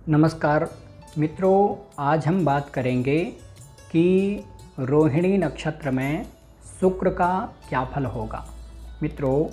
नमस्कार मित्रों, आज हम बात करेंगे कि रोहिणी नक्षत्र में शुक्र का क्या फल होगा। मित्रों,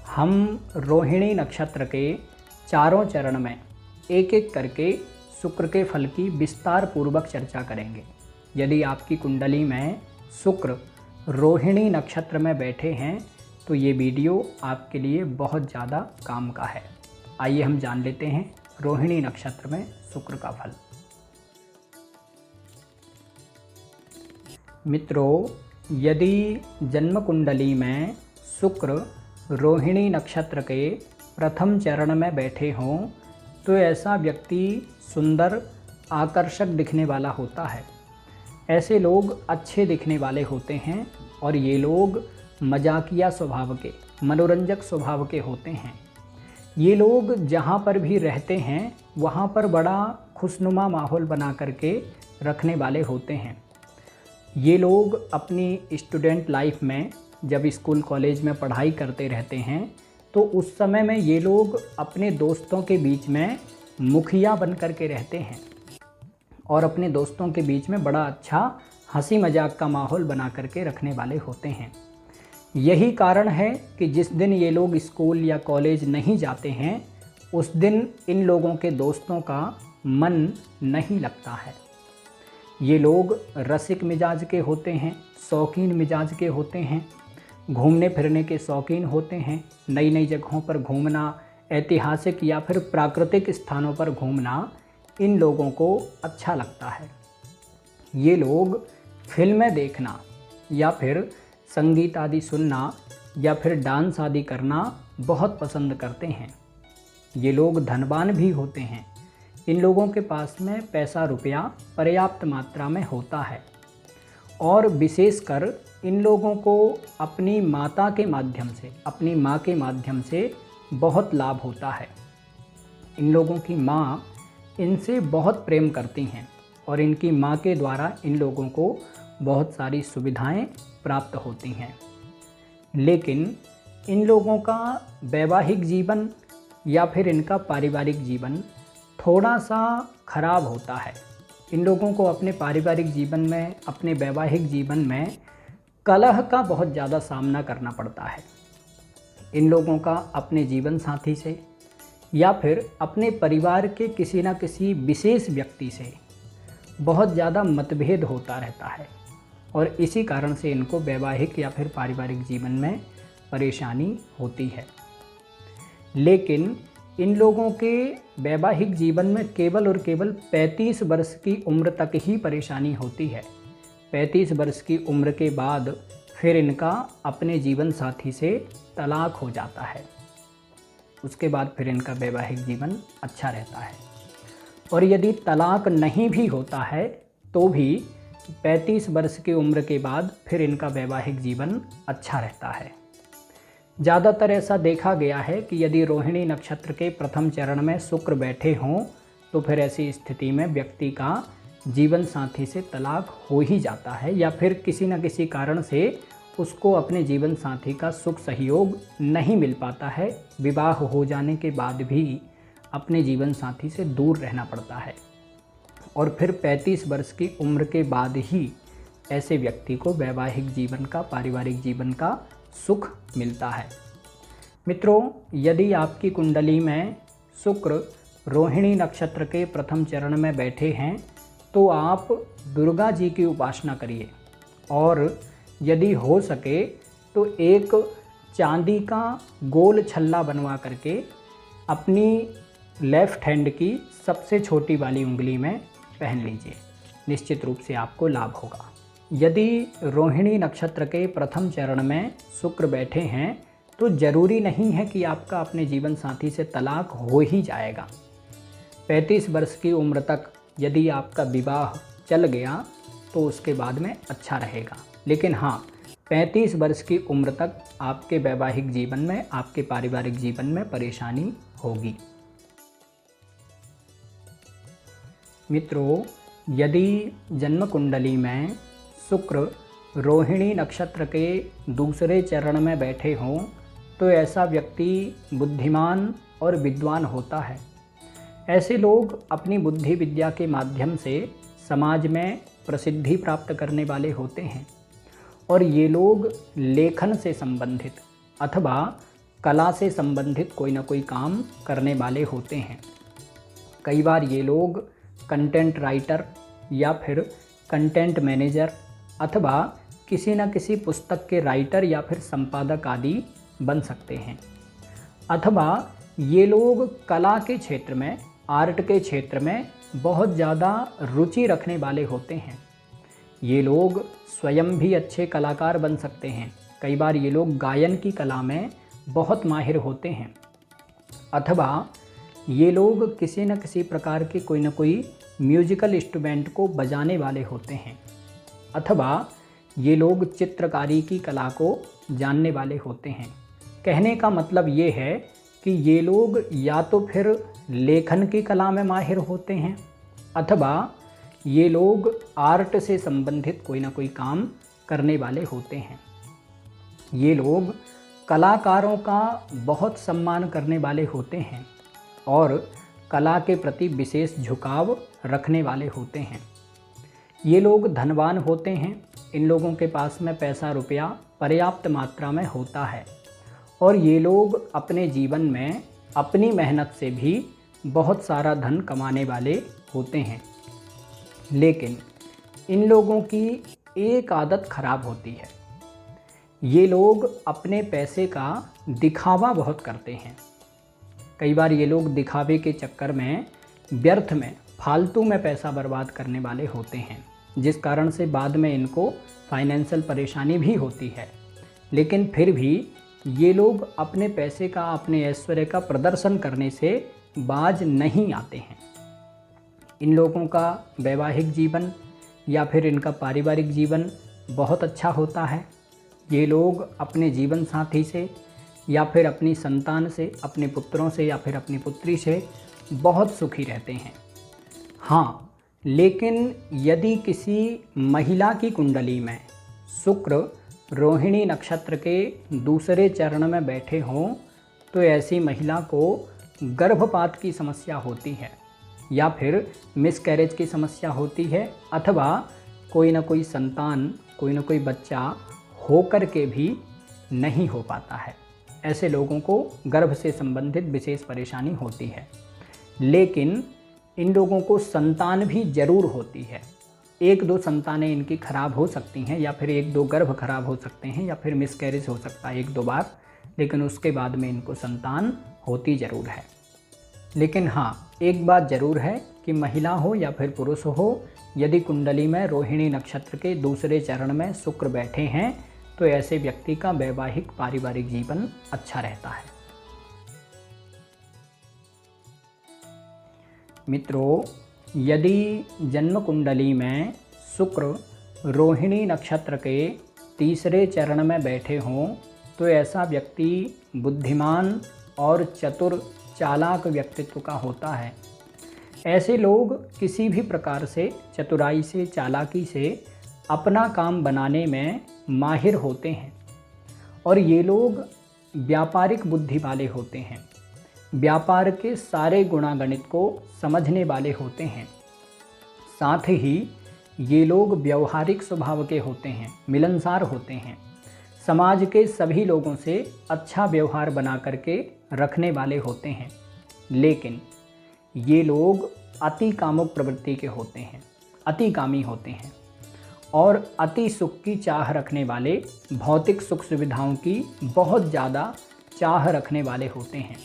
हम रोहिणी नक्षत्र के चारों चरण में एक एक करके शुक्र के फल की विस्तार पूर्वक चर्चा करेंगे। यदि आपकी कुंडली में शुक्र रोहिणी नक्षत्र में बैठे हैं तो ये वीडियो आपके लिए बहुत ज़्यादा काम का है। आइए हम जान लेते हैं रोहिणी नक्षत्र में शुक्र का फल। मित्रों, यदि जन्म कुंडली में शुक्र रोहिणी नक्षत्र के प्रथम चरण में बैठे हों तो ऐसा व्यक्ति सुंदर, आकर्षक दिखने वाला होता है। ऐसे लोग अच्छे दिखने वाले होते हैं और ये लोग मजाकिया स्वभाव के, मनोरंजक स्वभाव के होते हैं। ये लोग जहाँ पर भी रहते हैं वहाँ पर बड़ा खुशनुमा माहौल बना करके रखने वाले होते हैं। ये लोग अपनी स्टूडेंट लाइफ में जब स्कूल कॉलेज में पढ़ाई करते रहते हैं तो उस समय में ये लोग अपने दोस्तों के बीच में मुखिया बन कर के रहते हैं और अपने दोस्तों के बीच में बड़ा अच्छा हंसी मजाक का माहौल बना करके रखने वाले होते हैं। यही कारण है कि जिस दिन ये लोग स्कूल या कॉलेज नहीं जाते हैं उस दिन इन लोगों के दोस्तों का मन नहीं लगता है। ये लोग रसिक मिजाज के होते हैं, शौकीन मिजाज के होते हैं, घूमने फिरने के शौकीन होते हैं। नई नई जगहों पर घूमना, ऐतिहासिक या फिर प्राकृतिक स्थानों पर घूमना इन लोगों को अच्छा लगता है। ये लोग फिल्में देखना या फिर संगीत आदि सुनना या फिर डांस आदि करना बहुत पसंद करते हैं। ये लोग धनवान भी होते हैं। इन लोगों के पास में पैसा रुपया पर्याप्त मात्रा में होता है और विशेषकर इन लोगों को अपनी माता के माध्यम से, अपनी माँ के माध्यम से बहुत लाभ होता है। इन लोगों की माँ इनसे बहुत प्रेम करती हैं और इनकी माँ के द्वारा इन लोगों को बहुत सारी सुविधाएं प्राप्त होती हैं। लेकिन इन लोगों का वैवाहिक जीवन या फिर इनका पारिवारिक जीवन थोड़ा सा खराब होता है। इन लोगों को अपने पारिवारिक जीवन में, अपने वैवाहिक जीवन में कलह का बहुत ज़्यादा सामना करना पड़ता है। इन लोगों का अपने जीवन साथी से या फिर अपने परिवार के किसी न किसी विशेष व्यक्ति से बहुत ज़्यादा मतभेद होता रहता है और इसी कारण से इनको वैवाहिक या फिर पारिवारिक जीवन में परेशानी होती है। लेकिन इन लोगों के वैवाहिक जीवन में केवल और केवल 35 वर्ष की उम्र तक ही परेशानी होती है। 35 वर्ष की उम्र के बाद फिर इनका अपने जीवन साथी से तलाक हो जाता है। उसके बाद फिर इनका वैवाहिक जीवन अच्छा रहता है और यदि तलाक नहीं भी होता है तो भी 35 वर्ष की उम्र के बाद फिर इनका वैवाहिक जीवन अच्छा रहता है। ज़्यादातर ऐसा देखा गया है कि यदि रोहिणी नक्षत्र के प्रथम चरण में शुक्र बैठे हों तो फिर ऐसी स्थिति में व्यक्ति का जीवन साथी से तलाक हो ही जाता है या फिर किसी न किसी कारण से उसको अपने जीवन साथी का सुख सहयोग नहीं मिल पाता है। विवाह हो जाने के बाद भी अपने जीवन साथी से दूर रहना पड़ता है और फिर 35 वर्ष की उम्र के बाद ही ऐसे व्यक्ति को वैवाहिक जीवन का, पारिवारिक जीवन का सुख मिलता है। मित्रों, यदि आपकी कुंडली में शुक्र रोहिणी नक्षत्र के प्रथम चरण में बैठे हैं तो आप दुर्गा जी की उपासना करिए और यदि हो सके तो एक चांदी का गोल छल्ला बनवा करके अपनी लेफ्ट हैंड की सबसे छोटी वाली उंगली में पहन लीजिए। निश्चित रूप से आपको लाभ होगा। यदि रोहिणी नक्षत्र के प्रथम चरण में शुक्र बैठे हैं तो ज़रूरी नहीं है कि आपका अपने जीवन साथी से तलाक हो ही जाएगा। 35 वर्ष की उम्र तक यदि आपका विवाह चल गया तो उसके बाद में अच्छा रहेगा। लेकिन हाँ, 35 वर्ष की उम्र तक आपके वैवाहिक जीवन में, आपके पारिवारिक जीवन में परेशानी होगी। मित्रों, यदि जन्म कुंडली में शुक्र रोहिणी नक्षत्र के दूसरे चरण में बैठे हों तो ऐसा व्यक्ति बुद्धिमान और विद्वान होता है। ऐसे लोग अपनी बुद्धि विद्या के माध्यम से समाज में प्रसिद्धि प्राप्त करने वाले होते हैं और ये लोग लेखन से संबंधित अथवा कला से संबंधित कोई ना कोई काम करने वाले होते हैं। कई बार ये लोग कंटेंट राइटर या फिर कंटेंट मैनेजर अथवा किसी न किसी पुस्तक के राइटर या फिर संपादक आदि बन सकते हैं। अथवा ये लोग कला के क्षेत्र में, आर्ट के क्षेत्र में बहुत ज़्यादा रुचि रखने वाले होते हैं। ये लोग स्वयं भी अच्छे कलाकार बन सकते हैं। कई बार ये लोग गायन की कला में बहुत माहिर होते हैं। अथवा ये लोग किसी न किसी प्रकार के कोई न कोई म्यूजिकल इंस्ट्रूमेंट को बजाने वाले होते हैं। अथवा ये लोग चित्रकारी की कला को जानने वाले होते हैं। कहने का मतलब ये है कि ये लोग या तो फिर लेखन की कला में माहिर होते हैं अथवा ये लोग आर्ट से संबंधित कोई ना कोई काम करने वाले होते हैं। ये लोग कलाकारों का बहुत सम्मान करने वाले होते हैं और कला के प्रति विशेष झुकाव रखने वाले होते हैं। ये लोग धनवान होते हैं। इन लोगों के पास में पैसा रुपया पर्याप्त मात्रा में होता है और ये लोग अपने जीवन में अपनी मेहनत से भी बहुत सारा धन कमाने वाले होते हैं। लेकिन इन लोगों की एक आदत खराब होती है। ये लोग अपने पैसे का दिखावा बहुत करते हैं। कई बार ये लोग दिखावे के चक्कर में व्यर्थ में, फालतू में पैसा बर्बाद करने वाले होते हैं, जिस कारण से बाद में इनको फाइनेंशियल परेशानी भी होती है। लेकिन फिर भी ये लोग अपने पैसे का, अपने ऐश्वर्य का प्रदर्शन करने से बाज नहीं आते हैं। इन लोगों का वैवाहिक जीवन या फिर इनका पारिवारिक जीवन बहुत अच्छा होता है। ये लोग अपने जीवन साथी से या फिर अपनी संतान से, अपने पुत्रों से या फिर अपनी पुत्री से बहुत सुखी रहते हैं। हाँ, लेकिन यदि किसी महिला की कुंडली में शुक्र रोहिणी नक्षत्र के दूसरे चरण में बैठे हों तो ऐसी महिला को गर्भपात की समस्या होती है या फिर मिसकैरेज की समस्या होती है अथवा कोई ना कोई संतान, कोई ना कोई बच्चा होकर के भी नहीं हो पाता है। ऐसे लोगों को गर्भ से संबंधित विशेष परेशानी होती है। लेकिन इन लोगों को संतान भी जरूर होती है। एक दो संतानें इनकी खराब हो सकती हैं या फिर एक दो गर्भ खराब हो सकते हैं या फिर मिसकैरेज हो सकता है एक दो बार, लेकिन उसके बाद में इनको संतान होती ज़रूर है। लेकिन हाँ, एक बात ज़रूर है कि महिला हो या फिर पुरुष हो, यदि कुंडली में रोहिणी नक्षत्र के दूसरे चरण में शुक्र बैठे हैं तो ऐसे व्यक्ति का वैवाहिक पारिवारिक जीवन अच्छा रहता है। मित्रों, यदि जन्म कुंडली में शुक्र रोहिणी नक्षत्र के तीसरे चरण में बैठे हों तो ऐसा व्यक्ति बुद्धिमान और चतुर, चालाक व्यक्तित्व का होता है। ऐसे लोग किसी भी प्रकार से चतुराई से, चालाकी से अपना काम बनाने में माहिर होते हैं और ये लोग व्यापारिक बुद्धि वाले होते हैं। व्यापार के सारे गुणागणित को समझने वाले होते हैं। साथ ही ये लोग व्यवहारिक स्वभाव के होते हैं, मिलनसार होते हैं। समाज के सभी लोगों से अच्छा व्यवहार बना करके रखने वाले होते हैं। लेकिन ये लोग अति कामुक प्रवृत्ति के होते हैं, अति कामी होते हैं और अति सुख की चाह रखने वाले, भौतिक सुख सुविधाओं की बहुत ज़्यादा चाह रखने वाले होते हैं।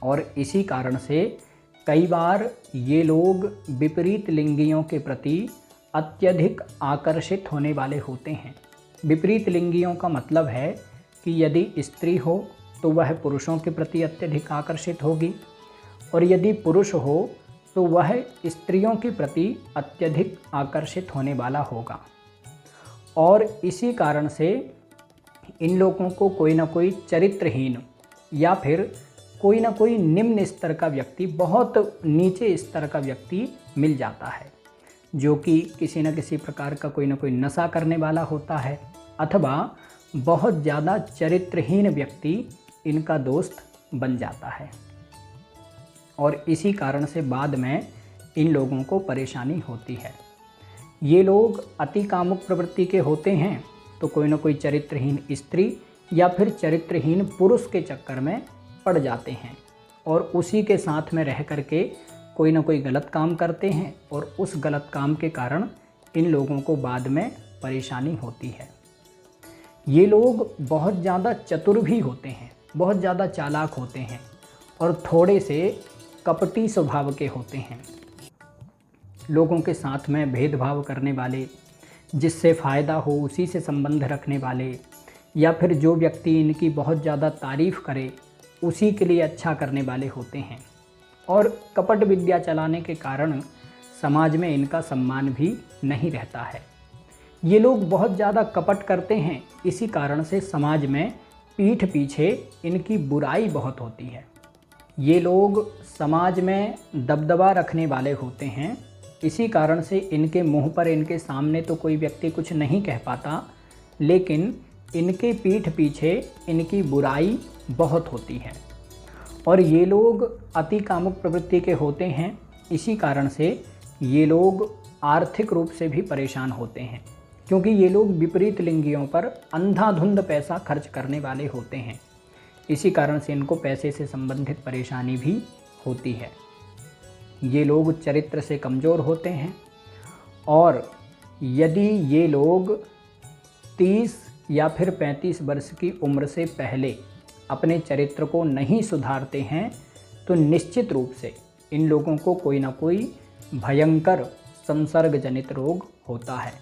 और इसी कारण से कई बार ये लोग विपरीत लिंगियों के प्रति अत्यधिक आकर्षित होने वाले होते हैं। विपरीत लिंगियों का मतलब है कि यदि स्त्री हो तो वह पुरुषों के प्रति अत्यधिक आकर्षित होगी और यदि पुरुष हो तो वह स्त्रियों के प्रति अत्यधिक आकर्षित होने वाला होगा। और इसी कारण से इन लोगों को कोई ना कोई चरित्रहीन या फिर कोई ना कोई निम्न स्तर का व्यक्ति, बहुत नीचे स्तर का व्यक्ति मिल जाता है, जो कि किसी न किसी प्रकार का कोई ना कोई नशा करने वाला होता है अथवा बहुत ज़्यादा चरित्रहीन व्यक्ति इनका दोस्त बन जाता है। और इसी कारण से बाद में इन लोगों को परेशानी होती है। ये लोग अति कामुक प्रवृत्ति के होते हैं तो कोई ना कोई चरित्रहीन स्त्री या फिर चरित्रहीन पुरुष के चक्कर में पड़ जाते हैं और उसी के साथ में रह करके कोई ना कोई गलत काम करते हैं और उस गलत काम के कारण इन लोगों को बाद में परेशानी होती है। ये लोग बहुत ज़्यादा चतुर भी होते हैं, बहुत ज़्यादा चालाक होते हैं और थोड़े से कपटी स्वभाव के होते हैं। लोगों के साथ में भेदभाव करने वाले, जिससे फ़ायदा हो उसी से संबंध रखने वाले, या फिर जो व्यक्ति इनकी बहुत ज़्यादा तारीफ़ करे उसी के लिए अच्छा करने वाले होते हैं। और कपट विद्या चलाने के कारण समाज में इनका सम्मान भी नहीं रहता है। ये लोग बहुत ज़्यादा कपट करते हैं, इसी कारण से समाज में पीठ पीछे इनकी बुराई बहुत होती है। ये लोग समाज में दबदबा रखने वाले होते हैं, इसी कारण से इनके मुंह पर, इनके सामने तो कोई व्यक्ति कुछ नहीं कह पाता, लेकिन इनके पीठ पीछे इनकी बुराई बहुत होती है। और ये लोग अति कामुक प्रवृत्ति के होते हैं, इसी कारण से ये लोग आर्थिक रूप से भी परेशान होते हैं, क्योंकि ये लोग विपरीत लिंगियों पर अंधाधुंध पैसा खर्च करने वाले होते हैं। इसी कारण से इनको पैसे से संबंधित परेशानी भी होती है। ये लोग चरित्र से कमज़ोर होते हैं और यदि ये लोग 30 या फिर 35 वर्ष की उम्र से पहले अपने चरित्र को नहीं सुधारते हैं तो निश्चित रूप से इन लोगों को कोई ना कोई भयंकर संसर्गजनित रोग होता है।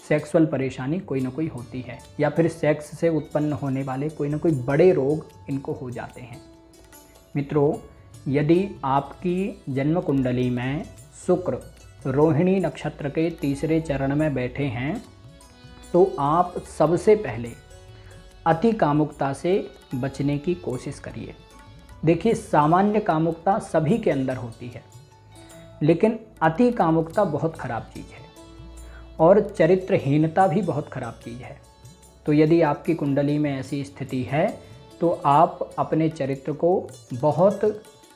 सेक्सुअल परेशानी कोई ना कोई होती है, या फिर सेक्स से उत्पन्न होने वाले कोई ना कोई बड़े रोग इनको हो जाते हैं। मित्रों, यदि आपकी जन्म कुंडली में शुक्र रोहिणी नक्षत्र के तीसरे चरण में बैठे हैं तो आप सबसे पहले अति कामुकता से बचने की कोशिश करिए। देखिए, सामान्य कामुकता सभी के अंदर होती है, लेकिन अति कामुकता बहुत ख़राब चीज़ है और चरित्रहीनता भी बहुत ख़राब चीज़ है। तो यदि आपकी कुंडली में ऐसी स्थिति है तो आप अपने चरित्र को बहुत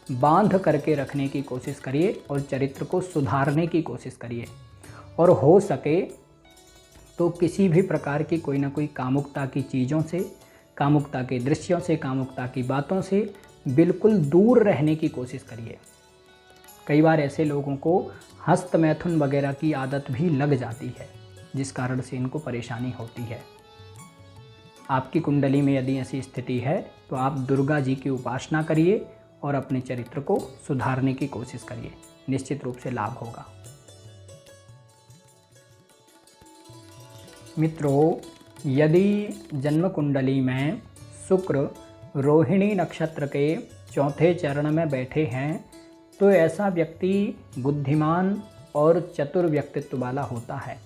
बांध करके रखने की कोशिश करिए और चरित्र को सुधारने की कोशिश करिए। और हो सके तो किसी भी प्रकार की कोई ना कोई कामुकता की चीज़ों से, कामुकता के दृश्यों से, कामुकता की बातों से बिल्कुल दूर रहने की कोशिश करिए। कई बार ऐसे लोगों को हस्त मैथुन वगैरह की आदत भी लग जाती है, जिस कारण से इनको परेशानी होती है। आपकी कुंडली में यदि ऐसी स्थिति है तो आप दुर्गा जी की उपासना करिए और अपने चरित्र को सुधारने की कोशिश करिए, निश्चित रूप से लाभ होगा। मित्रों, यदि जन्म कुंडली में शुक्र रोहिणी नक्षत्र के चौथे चरण में बैठे हैं तो ऐसा व्यक्ति बुद्धिमान और चतुर व्यक्तित्व वाला होता है।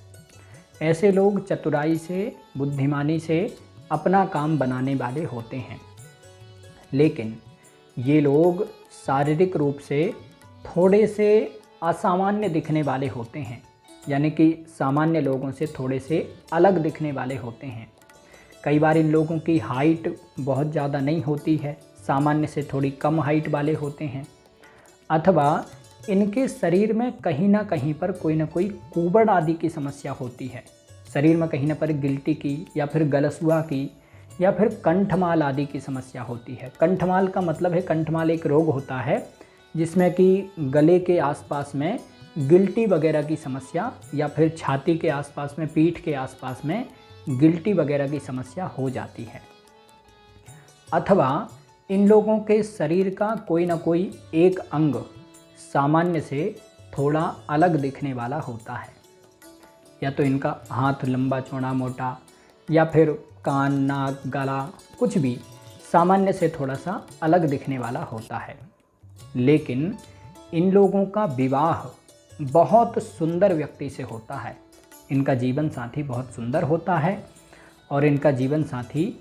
ऐसे लोग चतुराई से, बुद्धिमानी से अपना काम बनाने वाले होते हैं, लेकिन ये लोग शारीरिक रूप से थोड़े से असामान्य दिखने वाले होते हैं, यानी कि सामान्य लोगों से थोड़े से अलग दिखने वाले होते हैं। कई बार इन लोगों की हाइट बहुत ज़्यादा नहीं होती है, सामान्य से थोड़ी कम हाइट वाले होते हैं, अथवा इनके शरीर में कहीं ना कहीं पर कोई ना कोई कुबड़ आदि की समस्या होती है। शरीर में कहीं ना पर गिल्टी की या फिर गलसुआ की या फिर कंठमाल आदि की समस्या होती है। कंठमाल का मतलब है, कंठमाल एक रोग होता है जिसमें कि गले के आसपास में गिल्टी वगैरह की समस्या या फिर छाती के आसपास में, पीठ के आसपास में गिल्टी वगैरह की समस्या हो जाती है। अथवा इन लोगों के शरीर का कोई ना कोई एक अंग सामान्य से थोड़ा अलग दिखने वाला होता है, या तो इनका हाथ लंबा चौड़ा मोटा, या फिर कान, नाक, गला, कुछ भी सामान्य से थोड़ा सा अलग दिखने वाला होता है। लेकिन इन लोगों का विवाह बहुत सुंदर व्यक्ति से होता है। इनका जीवन साथी बहुत सुंदर होता है और इनका जीवन साथी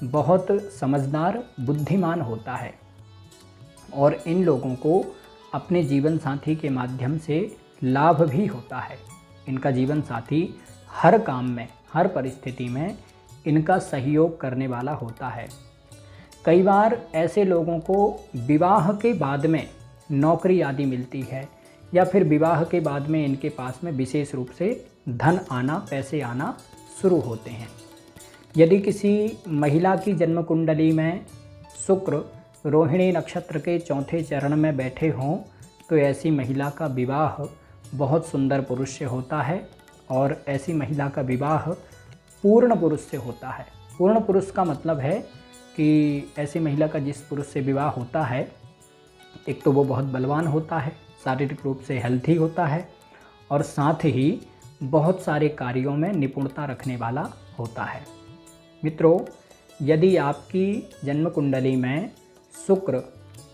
बहुत समझदार, बुद्धिमान होता है, और इन लोगों को अपने जीवन साथी के माध्यम से लाभ भी होता है। इनका जीवन साथी हर काम में, हर परिस्थिति में इनका सहयोग करने वाला होता है। कई बार ऐसे लोगों को विवाह के बाद में नौकरी आदि मिलती है, या फिर विवाह के बाद में इनके पास में विशेष रूप से धन आना, पैसे आना शुरू होते हैं। यदि किसी महिला की जन्म कुंडली में शुक्र रोहिणी नक्षत्र के चौथे चरण में बैठे हों तो ऐसी महिला का विवाह बहुत सुंदर पुरुष से होता है, और ऐसी महिला का विवाह पूर्ण पुरुष से होता है। पूर्ण पुरुष का मतलब है कि ऐसी महिला का जिस पुरुष से विवाह होता है, एक तो वो बहुत बलवान होता है, शारीरिक रूप से हेल्थी होता है, और साथ ही बहुत सारे कार्यों में निपुणता रखने वाला होता है। मित्रों, यदि आपकी जन्म कुंडली में शुक्र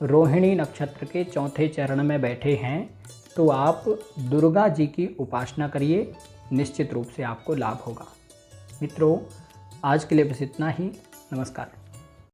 रोहिणी नक्षत्र के चौथे चरण में बैठे हैं तो आप दुर्गा जी की उपासना करिए, निश्चित रूप से आपको लाभ होगा। मित्रों, आज के लिए बस इतना ही। नमस्कार।